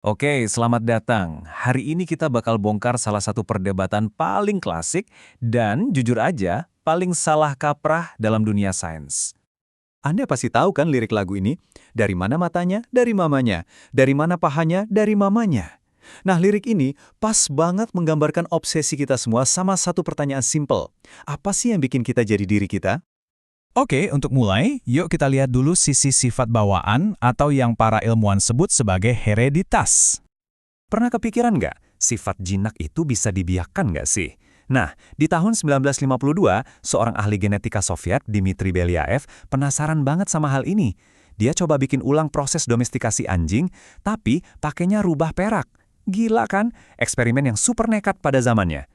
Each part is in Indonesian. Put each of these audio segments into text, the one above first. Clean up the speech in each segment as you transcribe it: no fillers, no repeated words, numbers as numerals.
Oke, selamat datang. Hari ini kita bakal bongkar salah satu perdebatan paling klasik dan jujur aja paling salah kaprah dalam dunia sains. Anda pasti tahu kan lirik lagu ini? Dari mana matanya? Dari mamanya. Dari mana pahanya? Dari mamanya. Nah, lirik ini pas banget menggambarkan obsesi kita semua sama satu pertanyaan simple. Apa sih yang bikin kita jadi diri kita? Oke, untuk mulai, yuk kita lihat dulu sisi sifat bawaan atau yang para ilmuwan sebut sebagai hereditas. Pernah kepikiran nggak, sifat jinak itu bisa dibiarkan nggak sih? Nah, di tahun 1952, seorang ahli genetika Soviet, Dmitry Belyaev, penasaran banget sama hal ini. Dia coba bikin ulang proses domestikasi anjing, tapi pakainya rubah perak. Gila kan? Eksperimen yang super nekat pada zamannya.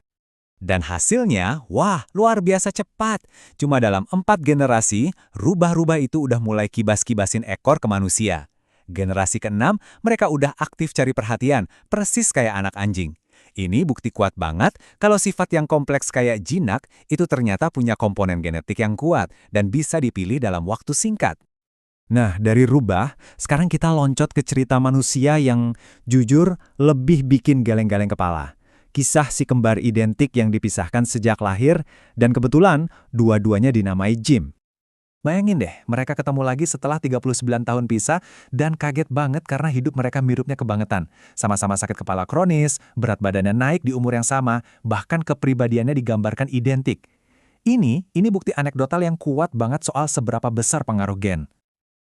Dan hasilnya, wah, luar biasa cepat. Cuma dalam 4 generasi, rubah-rubah itu udah mulai kibas-kibasin ekor ke manusia. Generasi ke-6, mereka udah aktif cari perhatian, persis kayak anak anjing. Ini bukti kuat banget kalau sifat yang kompleks kayak jinak itu ternyata punya komponen genetik yang kuat dan bisa dipilih dalam waktu singkat. Nah, dari rubah, sekarang kita loncat ke cerita manusia yang jujur lebih bikin geleng-geleng kepala. Kisah si kembar identik yang dipisahkan sejak lahir, dan kebetulan dua-duanya dinamai Jim. Bayangin deh, mereka ketemu lagi setelah 39 tahun pisah dan kaget banget karena hidup mereka miripnya kebangetan. Sama-sama sakit kepala kronis, berat badannya naik di umur yang sama, bahkan kepribadiannya digambarkan identik. Ini bukti anekdotal yang kuat banget soal seberapa besar pengaruh gen.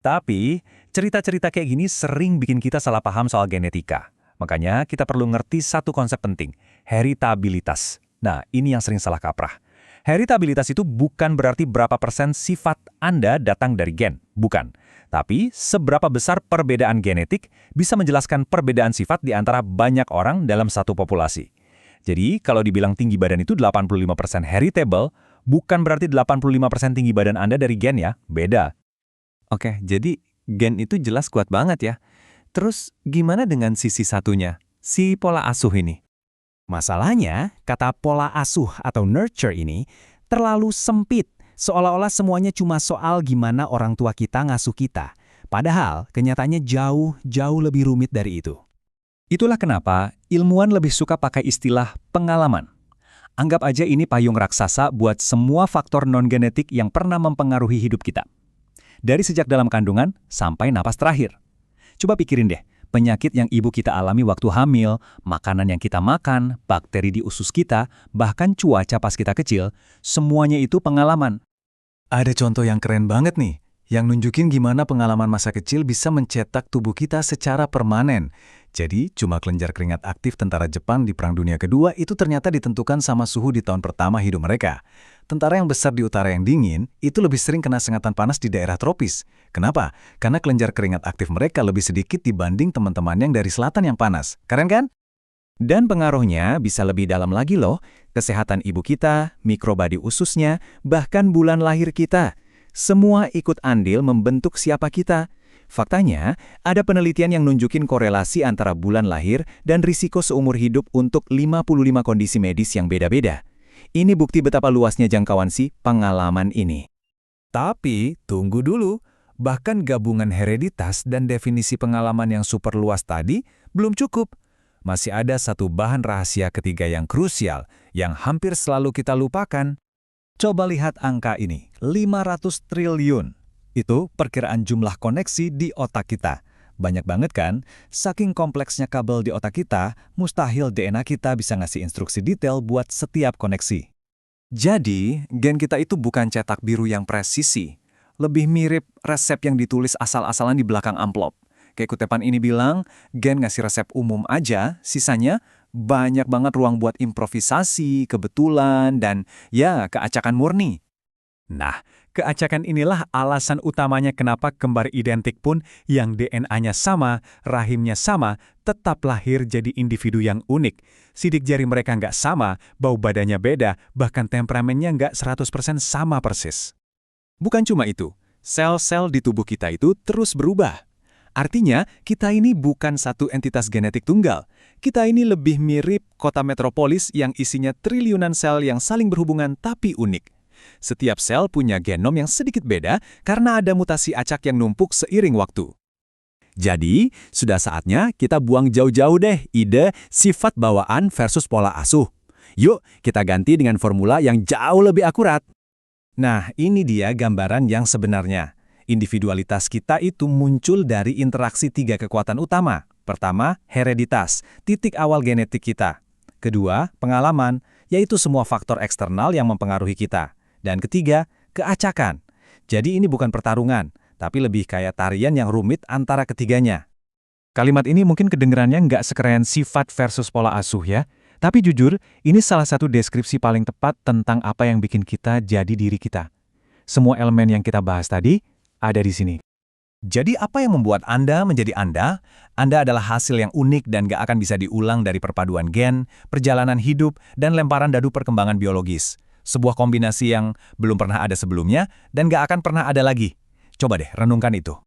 Tapi, cerita-cerita kayak gini sering bikin kita salah paham soal genetika. Makanya kita perlu ngerti satu konsep penting, heritabilitas. Nah, ini yang sering salah kaprah. Heritabilitas itu bukan berarti berapa persen sifat Anda datang dari gen, bukan. Tapi, seberapa besar perbedaan genetik bisa menjelaskan perbedaan sifat di antara banyak orang dalam satu populasi. Jadi, kalau dibilang tinggi badan itu 85% heritable, bukan berarti 85% tinggi badan Anda dari gen ya, beda. Oke, jadi gen itu jelas kuat banget ya. Terus gimana dengan sisi satunya, si pola asuh ini? Masalahnya, kata pola asuh atau nurture ini terlalu sempit, seolah-olah semuanya cuma soal gimana orang tua kita ngasuh kita. Padahal, kenyataannya jauh lebih rumit dari itu. Itulah kenapa ilmuwan lebih suka pakai istilah pengalaman. Anggap aja ini payung raksasa buat semua faktor non-genetik yang pernah mempengaruhi hidup kita. Dari sejak dalam kandungan sampai napas terakhir. Coba pikirin deh, penyakit yang ibu kita alami waktu hamil, makanan yang kita makan, bakteri di usus kita, bahkan cuaca pas kita kecil, semuanya itu pengalaman. Ada contoh yang keren banget nih, yang nunjukin gimana pengalaman masa kecil bisa mencetak tubuh kita secara permanen. Jadi, cuma kelenjar keringat aktif tentara Jepang di Perang Dunia Kedua itu ternyata ditentukan sama suhu di tahun pertama hidup mereka. Tentara yang besar di utara yang dingin itu lebih sering kena sengatan panas di daerah tropis. Kenapa? Karena kelenjar keringat aktif mereka lebih sedikit dibanding teman-teman yang dari selatan yang panas. Keren kan? Dan pengaruhnya bisa lebih dalam lagi loh, kesehatan ibu kita, mikroba di ususnya, bahkan bulan lahir kita. Semua ikut andil membentuk siapa kita. Faktanya, ada penelitian yang nunjukin korelasi antara bulan lahir dan risiko seumur hidup untuk 55 kondisi medis yang beda-beda. Ini bukti betapa luasnya jangkauan si pengalaman ini. Tapi, tunggu dulu. Bahkan gabungan hereditas dan definisi pengalaman yang super luas tadi belum cukup. Masih ada satu bahan rahasia ketiga yang krusial, yang hampir selalu kita lupakan. Coba lihat angka ini, 500 triliun. Itu perkiraan jumlah koneksi di otak kita. Banyak banget kan? Saking kompleksnya kabel di otak kita, mustahil DNA kita bisa ngasih instruksi detail buat setiap koneksi. Jadi, gen kita itu bukan cetak biru yang presisi. Lebih mirip resep yang ditulis asal-asalan di belakang amplop. Kayak kutipan ini bilang, gen ngasih resep umum aja, sisanya banyak banget ruang buat improvisasi, kebetulan, dan ya keacakan murni. Nah, keacakan inilah alasan utamanya kenapa kembar identik pun yang DNA-nya sama, rahimnya sama, tetap lahir jadi individu yang unik. Sidik jari mereka nggak sama, bau badannya beda, bahkan temperamennya nggak 100% sama persis. Bukan cuma itu, sel-sel di tubuh kita itu terus berubah. Artinya, kita ini bukan satu entitas genetik tunggal. Kita ini lebih mirip kota metropolis yang isinya triliunan sel yang saling berhubungan tapi unik. Setiap sel punya genom yang sedikit beda karena ada mutasi acak yang numpuk seiring waktu. Jadi, sudah saatnya kita buang jauh-jauh deh ide sifat bawaan versus pola asuh. Yuk, kita ganti dengan formula yang jauh lebih akurat. Nah, ini dia gambaran yang sebenarnya. Individualitas kita itu muncul dari interaksi 3 kekuatan utama. Pertama, hereditas, titik awal genetik kita. Kedua, pengalaman, yaitu semua faktor eksternal yang mempengaruhi kita. Dan ketiga, keacakan. Jadi ini bukan pertarungan, tapi lebih kayak tarian yang rumit antara ketiganya. Kalimat ini mungkin kedengerannya nggak sekeren sifat versus pola asuh ya. Tapi jujur, ini salah satu deskripsi paling tepat tentang apa yang bikin kita jadi diri kita. Semua elemen yang kita bahas tadi ada di sini. Jadi apa yang membuat Anda menjadi Anda? Anda adalah hasil yang unik dan gak akan bisa diulang dari perpaduan gen, perjalanan hidup, dan lemparan dadu perkembangan biologis. Sebuah kombinasi yang belum pernah ada sebelumnya dan gak akan pernah ada lagi. Coba deh renungkan itu.